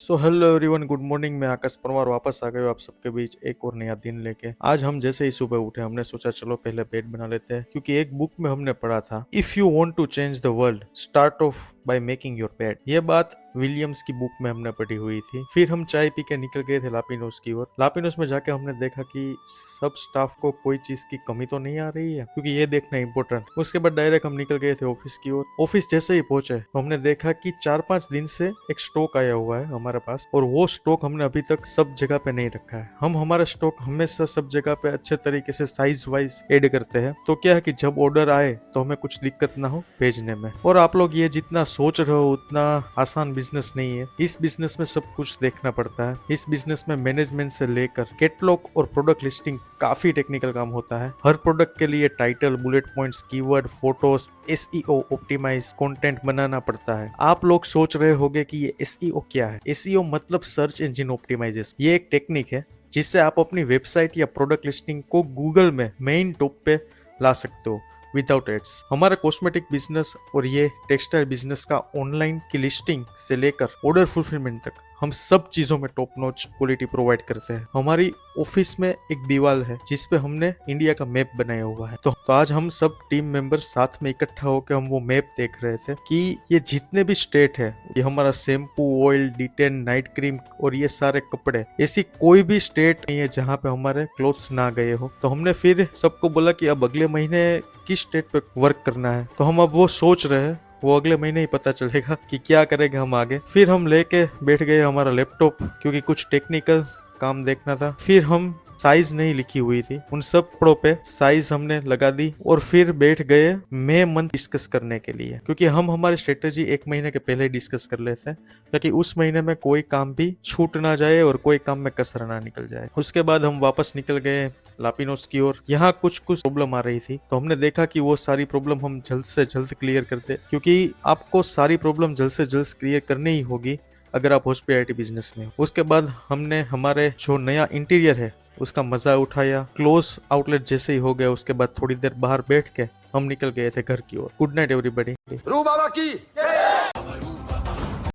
So hello everyone, good morning. मैं आकाश परमार वापस आ गए हूँ आप सबके बीच एक और नया दिन लेके। आज हम जैसे ही सुबह उठे हमने सोचा चलो पहले बेड बना लेते हैं, क्योंकि एक बुक में हमने पढ़ा था, if you want to change the world start off by making your bed. ये बात विलियम्स की बुक में हमने पढ़ी हुई थी। फिर हम चाय पी के निकल गए थे लापिनोस की ओर। लापिनोस में जाके हमने देखा कि सब स्टाफ को कोई चीज की कमी तो नहीं आ रही है, क्योंकि ये देखना इम्पोर्टेंट। उसके बाद डायरेक्ट हम निकल गए थे ऑफिस की ओर। ऑफिस जैसे ही पहुंचे तो हमने देखा कि 4-5 दिन से एक स्टॉक आया हुआ है हमारे पास, और वो स्टॉक हमने अभी तक सब जगह पे नहीं रखा है। हम हमारा स्टॉक हमेशा सब जगह पे अच्छे तरीके से साइज वाइज ऐड करते हैं, तो क्या है कि जब ऑर्डर आए तो हमें कुछ दिक्कत ना हो भेजने में। और आप लोग ये जितना सोच रहे हो उतना आसान बिजनेस नहीं है। इस बिजनेस में सब कुछ देखना पड़ता है। इस बिजनेस में मैनेजमेंट से लेकर कैटलॉग और प्रोडक्ट लिस्टिंग काफी टेक्निकल काम होता है। हर प्रोडक्ट के लिए title, bullet points, keyword, photos, SEO optimise content बनाना पड़ता है। आप लोग सोच रहे होंगे कि ये एसईओ क्या है। एसईओ मतलब सर्च इंजन ऑप्टिमाइजेशन। ये एक टेक्निक है जिससे आप अपनी वेबसाइट या प्रोडक्ट लिस्टिंग को गूगल में मेन टॉप पे ला सकते हो विदाउट एड्स। हमारा कॉस्मेटिक बिजनेस और ये टेक्सटाइल बिजनेस का ऑनलाइन की लिस्टिंग से लेकर ऑर्डर फुलफिलमेंट तक हम सब चीजों में टॉप नॉच क्वालिटी प्रोवाइड करते हैं। हमारी ऑफिस में एक दीवार है जिसपे हमने इंडिया का मैप बनाया हुआ है। तो आज हम सब टीम मेंबर साथ में इकट्ठा होकर हम वो मैप देख रहे थे कि ये जितने भी स्टेट है, ये हमारा shampoo, oil, detain, night cream और ये सारे कपड़े, ऐसी कोई भी स्टेट नहीं है जहाँ पे हमारे क्लोथ्स ना गए हो। तो हमने फिर सबको बोला कि अब अगले महीने किस स्टेट पे वर्क करना है। तो हम अब वो सोच रहे हैं, वो अगले महीने ही पता चलेगा कि क्या करेंगे हम आगे। फिर हम लेके बैठ गए हमारा लैपटॉप, क्योंकि कुछ टेक्निकल काम देखना था। फिर हम साइज नहीं लिखी हुई थी, उन सब कपड़ों पे साइज हमने लगा दी और फिर बैठ गए मई मंथ डिस्कस करने के लिए, क्योंकि हम हमारी स्ट्रेटेजी एक महीने के पहले डिस्कस कर लेते हैं ताकि उस महीने में कोई काम भी छूट ना जाए और कोई काम में कसर ना निकल जाए। उसके बाद हम वापस निकल गए लापिनोस की ओर। यहाँ कुछ प्रॉब्लम आ रही थी, तो हमने देखा कि वो सारी प्रॉब्लम हम जल्द से जल्द क्लियर करते, क्योंकि आपको सारी प्रॉब्लम जल्द से जल्द क्लियर करनी ही होगी अगर आप हॉस्पिटैलिटी बिजनेस में हो। उसके बाद हमने हमारे जो नया इंटीरियर है उसका मजा उठाया। क्लोज आउटलेट जैसे ही हो गया उसके बाद थोड़ी देर बाहर बैठ के हम निकल गए थे घर की ओर। Good night everybody. रू बाबा की